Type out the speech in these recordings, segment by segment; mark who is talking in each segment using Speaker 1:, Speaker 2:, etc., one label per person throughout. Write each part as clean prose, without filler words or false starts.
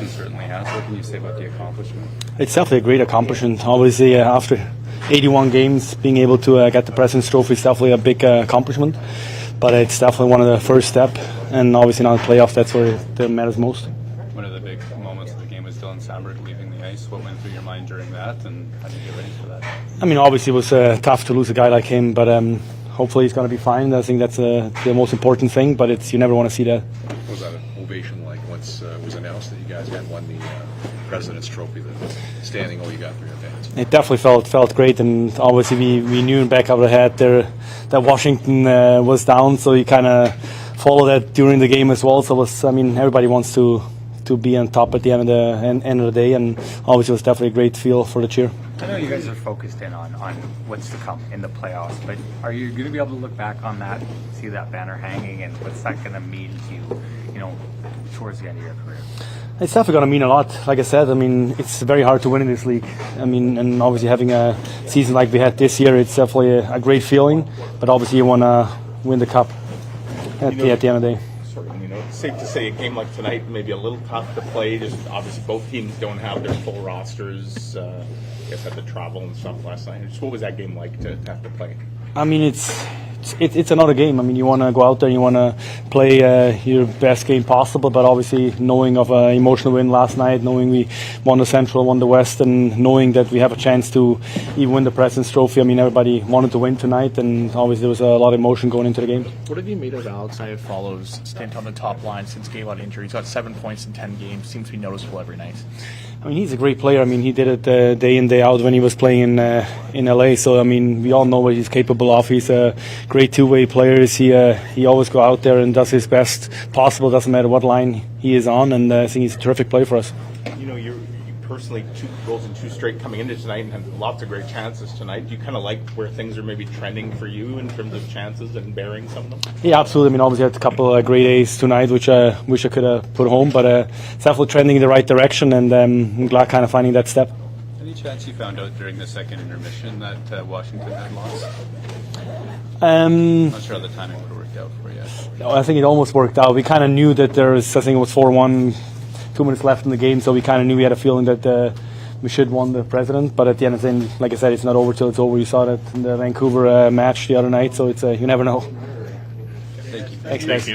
Speaker 1: season certainly has. What can you say about the accomplishment?
Speaker 2: It's definitely a great accomplishment. Obviously, after 81 games, being able to get the President's Trophy is definitely a big accomplishment. But it's definitely one of the first steps, and obviously now in the playoff, that's where it matters most.
Speaker 1: One of the big moments of the game was Dylan Samberg leaving the ice. What went through your mind during that, and how did you get ready for that?
Speaker 2: I mean, obviously it was tough to lose a guy like him, but hopefully he's going to be fine. I think that's the most important thing, but you never want to see that.
Speaker 3: What was that ovation like once it was announced that you guys had won the President's Trophy, the standing you got through your fans?
Speaker 2: It definitely felt great, and obviously we knew in back of the head there that Washington was down, so you kind of follow that during the game as well. So everybody wants to be on top at the end of the day, and obviously it was definitely a great feel for the cheer.
Speaker 4: I know you guys are focused in on what's to come in the playoffs, but are you going to be able to look back on that, see that banner hanging, and what's that going to mean to you, towards the end of your career?
Speaker 2: It's definitely going to mean a lot. Like I said, it's very hard to win in this league. And obviously having a season like we had this year, it's definitely a great feeling. But obviously you want to win the cup at the end of the day.
Speaker 5: It's safe to say a game like tonight may be a little tough to play. Just obviously both teams don't have their full rosters. I guess had to travel and stuff last night. Just what was that game like to have to play?
Speaker 2: It's another game. You want to go out there and you want to play your best game possible, but obviously knowing of an emotional win last night, knowing we won the Central, won the West, and knowing that we have a chance to even win the President's Trophy. Everybody wanted to win tonight, and obviously there was a lot of emotion going into the game.
Speaker 6: What have you made of Alex Iafallo's stint on the top line since he gave out injury? He's got 7 points in 10 games. Seems to be noticeable every night.
Speaker 2: He's a great player. He did it day in, day out when he was playing in LA. So, we all know what he's capable of. He's a great two-way player. He always go out there and does his best possible. Doesn't matter what line he is on. And I think he's a terrific player for us.
Speaker 5: You personally 2 goals in 2 straight coming into tonight and had lots of great chances tonight. Do you kind of like where things are maybe trending for you in terms of chances and bearing some of them?
Speaker 2: Yeah, absolutely. Obviously, I had a couple of great A's tonight, which I wish I could have put home, but it's definitely trending in the right direction, and I'm glad kind of finding that step.
Speaker 1: Any chance you found out during the second intermission that Washington had lost? Not sure how the timing would have worked out for you.
Speaker 2: No, I think it almost worked out. We kind of knew that I think it was 4-1, 2 minutes left in the game, so we kind of knew we had a feeling that we should have won the President. But at the end of the day, like I said, it's not over till it's over. You saw that in the Vancouver match the other night, so it's you never know.
Speaker 1: Thank you.
Speaker 2: Thanks, guys.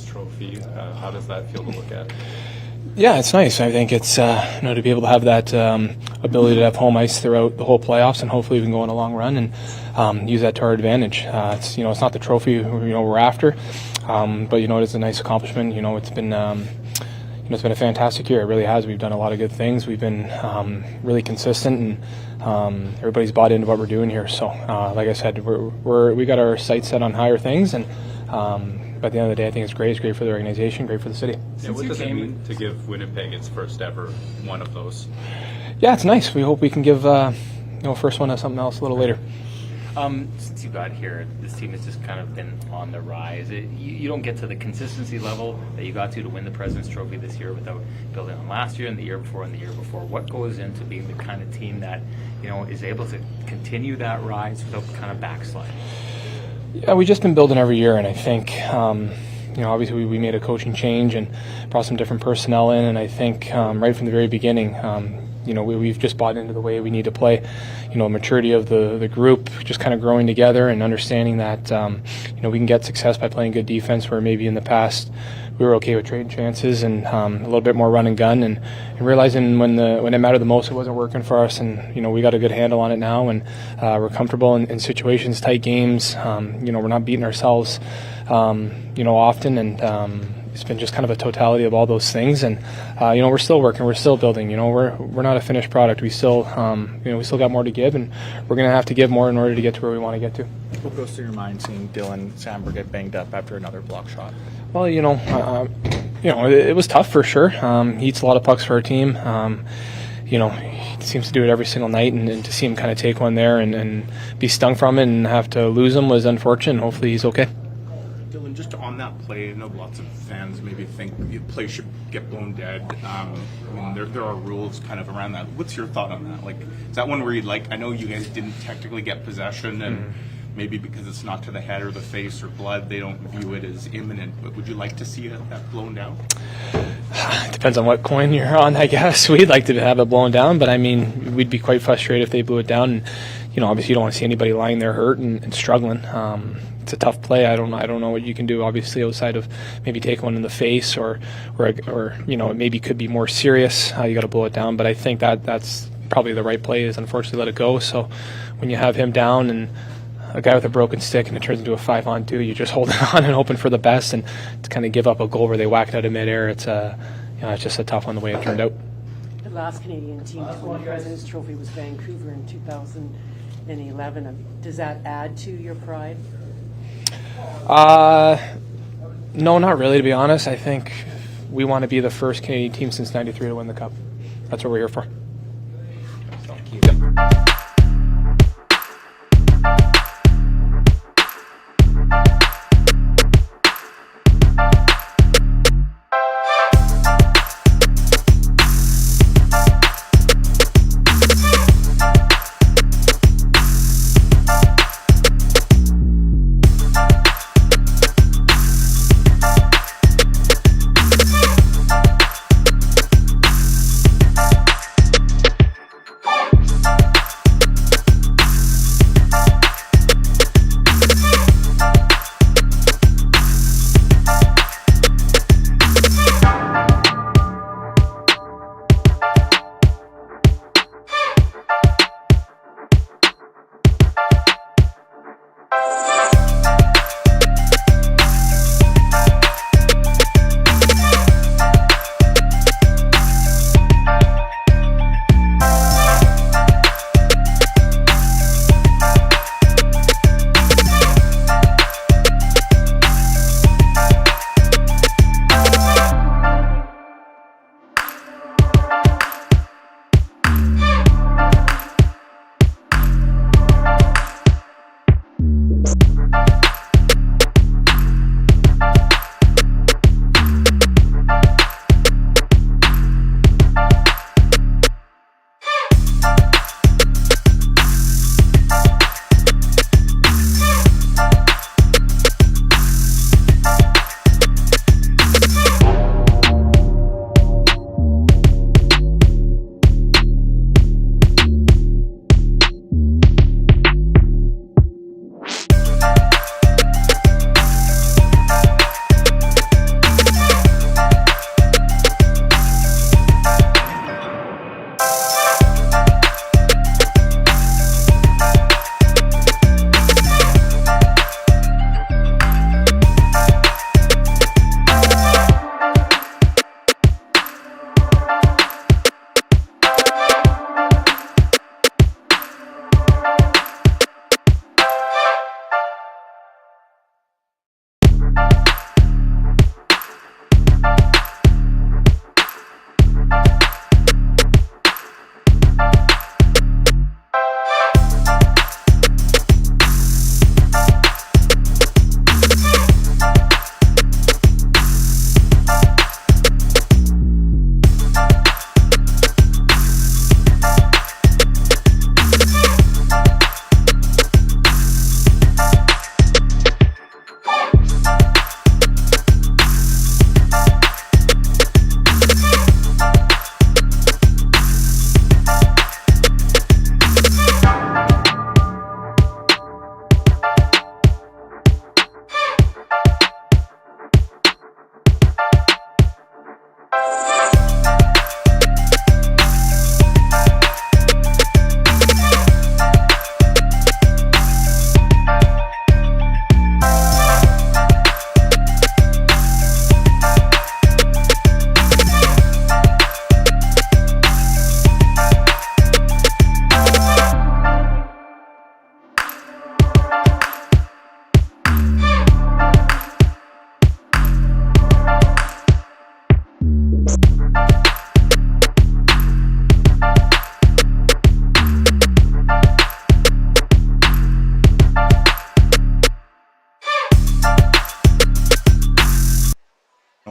Speaker 1: Trophy. How does that feel to look at?
Speaker 6: Yeah, it's nice. I think it's to be able to have that ability to have home ice throughout the whole playoffs, and hopefully we can go on a long run and use that to our advantage. It's not the trophy we're after, but it is a nice accomplishment. It's been it's been a fantastic year. It really has. We've done a lot of good things. We've been really consistent, and everybody's bought into what we're doing here. So, like I said, we got our sights set on higher things, and at the end of the day, I think it's great. It's great for the organization, great for the city.
Speaker 1: Yeah, what does it mean to give Winnipeg its first ever one of those?
Speaker 6: Yeah, it's nice. We hope we can give first one to something else a little later.
Speaker 4: Since you got here, this team has just kind of been on the rise. You don't get to the consistency level that you got to win the President's Trophy this year without building on last year and the year before and the year before. What goes into being the kind of team that, is able to continue that rise without kind of backsliding?
Speaker 6: Yeah, we've just been building every year, and I think, obviously we made a coaching change and brought some different personnel in, and I think right from the very beginning, we've just bought into the way we need to play. Maturity of the group, just kind of growing together and understanding that, we can get success by playing good defense where maybe in the past we were okay with trading chances and a little bit more run and gun, and realizing when it mattered the most, it wasn't working for us, and we got a good handle on it now, and we're comfortable in situations, tight games. We're not beating ourselves, often, and it's been just kind of a totality of all those things, and we're still working, we're still building. We're not a finished product. We still, we still got more to give, and we're going to have to give more in order to get to where we want to get to.
Speaker 7: What goes through your mind seeing Dylan Samberg get banged up after another block shot?
Speaker 6: Well, it was tough for sure. He eats a lot of pucks for our team. He seems to do it every single night, and to see him kind of take one there and be stung from it and have to lose him was unfortunate. Hopefully he's okay.
Speaker 5: Dylan, just on that play, I know lots of fans maybe think the play should get blown dead. There are rules kind of around that. What's your thought on that? Like, is that one where I know you guys didn't technically get possession, and maybe because it's not to the head or the face or blood, they don't view it as imminent, but would you like to see that blown down?
Speaker 6: It depends on what coin you're on, I guess. We'd like to have it blown down, but we'd be quite frustrated if they blew it down. And, obviously you don't want to see anybody lying there hurt and struggling. It's a tough play. I don't know what you can do, obviously, outside of maybe take one in the face or it maybe could be more serious. You got to blow it down, but I think that's probably the right play is unfortunately let it go. So when you have him down and a guy with a broken stick and it turns into a 5-on-2, you're just holding on and hoping for the best, and to kind of give up a goal where they whack it out of midair, it's just a tough one the way it turned out.
Speaker 8: The last Canadian team to win the President's Trophy was Vancouver in 2011. Does that add to your pride?
Speaker 6: No, not really, to be honest. I think we want to be the first Canadian team since '93 to win the Cup. That's what we're here for.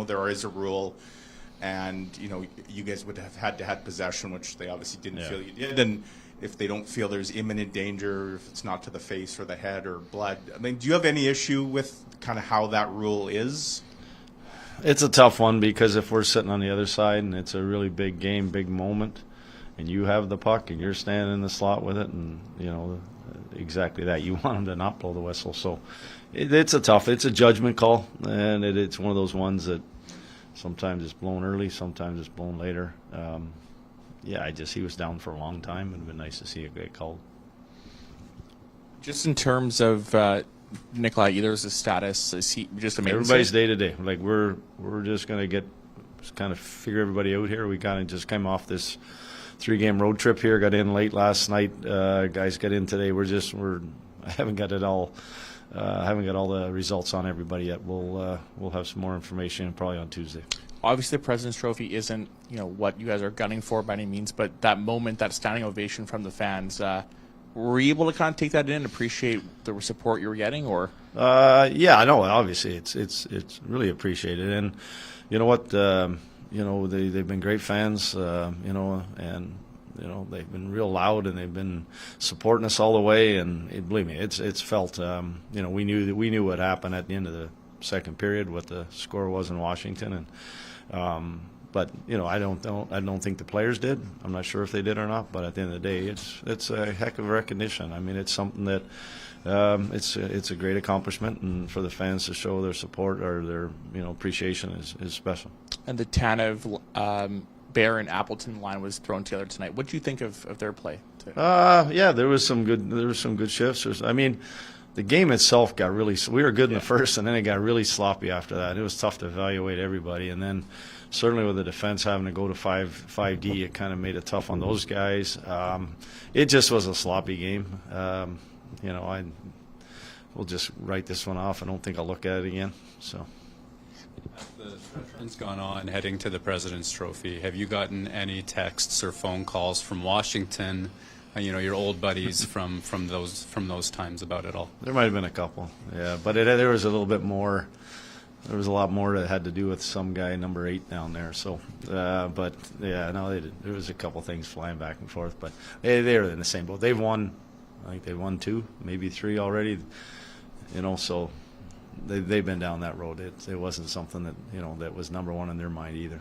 Speaker 5: know there is a rule, and you guys would have had to have possession, which they obviously didn't feel you did, and if they don't feel there's imminent danger, if it's not to the face or the head or blood, I mean, do you have any issue with kind of how that rule is?
Speaker 9: It's a tough one because if we're sitting on the other side and it's a really big game, big moment, and you have the puck and you're standing in the slot with it, and exactly that, you want them to not blow the whistle. So it's a judgment call, and it's one of those ones that sometimes it's blown early, sometimes it's blown later. He was down for a long time. It would have been nice to see it get called.
Speaker 7: Just in terms of Nikolai Ehlers' status, is he just amazing?
Speaker 9: Everybody's day to day. Like we're just gonna kind of figure everybody out here. We kind of just came off this 3-game road trip here. Got in late last night. Guys got in today. I haven't got it all. Haven't got all the results on everybody yet. We'll have some more information probably on Tuesday.
Speaker 7: Obviously, the President's Trophy isn't what you guys are gunning for by any means, but that moment, that standing ovation from the fans, were you able to kind of take that in and appreciate the support you were getting, or?
Speaker 9: I know. Obviously, it's really appreciated, and you know what? They've been great fans, and they've been real loud, and they've been supporting us all the way. And believe me, it's felt. We knew what happened at the end of the second period, what the score was in Washington, and but I don't think the players did. I'm not sure if they did or not. But at the end of the day, it's a heck of a recognition. I mean, it's something that it's a great accomplishment, and for the fans to show their support or their appreciation is special.
Speaker 7: And the Tanev, Bear, and Appleton line was thrown together tonight. What do you think of their play?
Speaker 9: There was some good shifts. I mean, the game itself got really. We were good in the first, and then it got really sloppy after that. It was tough to evaluate everybody, and then certainly with the defense having to go to 5D, it kind of made it tough on those guys. It just was a sloppy game. We'll just write this one off. I don't think I'll look at it again. So.
Speaker 1: As the veteran's gone on heading to the President's Trophy, have you gotten any texts or phone calls from Washington, your old buddies from those times about it all?
Speaker 9: There might have been a couple, yeah, but there was a little bit more. There was a lot more that had to do with some guy number 8 down there. So, but yeah, no, they did. There was a couple things flying back and forth, but they were in the same boat. They've won. I think they won 2, maybe 3 already. So they've been down that road. It wasn't something that that was number 1 in their mind either.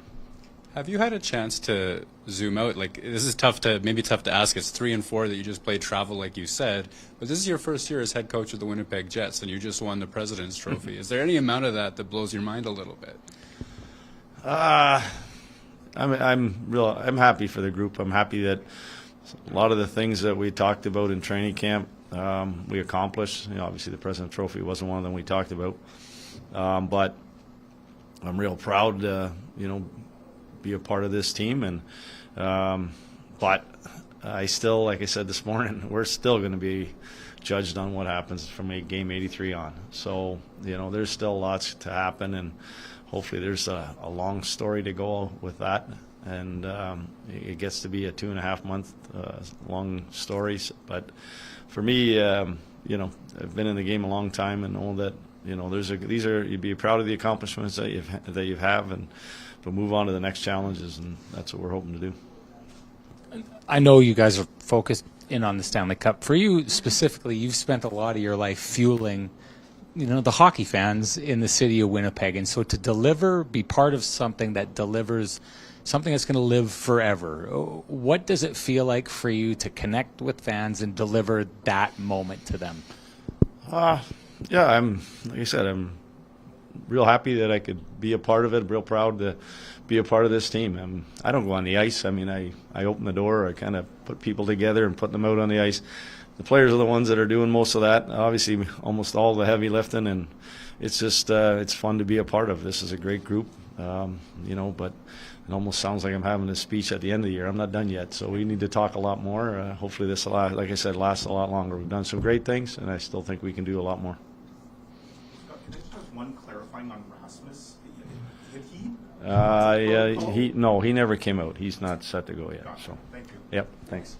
Speaker 1: Have you had a chance to zoom out? Like, this is tough to ask. It's 3 and 4 that you just played travel, like you said, but this is your first year as head coach of the Winnipeg Jets, and you just won the President's Trophy. Is there any amount of that blows your mind a little bit? I'm happy for the group. I'm happy that a lot of the things that we talked about in training camp we accomplished. Obviously the President's Trophy wasn't one of them we talked about, but I'm real proud to be a part of this team, and but I still, like I said this morning, we're still going to be judged on what happens from game 83 on. So there's still lots to happen, and hopefully there's a long story to go with that, and it gets to be a 2.5 month long stories. But for me, I've been in the game a long time and know that you'd be proud of the accomplishments that you have, and but move on to the next challenges, and that's what we're hoping to do.
Speaker 10: I know you guys are focused in on the Stanley Cup. For you specifically, you've spent a lot of your life fueling, the hockey fans in the city of Winnipeg, and so to be part of something that delivers something that's going to live forever. What does it feel like for you to connect with fans and deliver that moment to them?
Speaker 9: Like I said, I'm real happy that I could be a part of it. Real proud to be a part of this team. I don't go on the ice. I mean, I open the door. I kind of put people together and put them out on the ice. The players are the ones that are doing most of that. Obviously, almost all the heavy lifting, and it's just it's fun to be a part of. This is a great group, but it almost sounds like I'm having a speech at the end of the year. I'm not done yet, so we need to talk a lot more. Hopefully this will, like I said, last a lot longer. We've done some great things, and I still think we can do a lot more.
Speaker 5: Scott, can I just have one clarifying on Rasmus? Did he?
Speaker 9: He never came out. He's not set to go yet.
Speaker 5: Gotcha.
Speaker 9: So.
Speaker 5: Thank you.
Speaker 9: Yep. Thanks.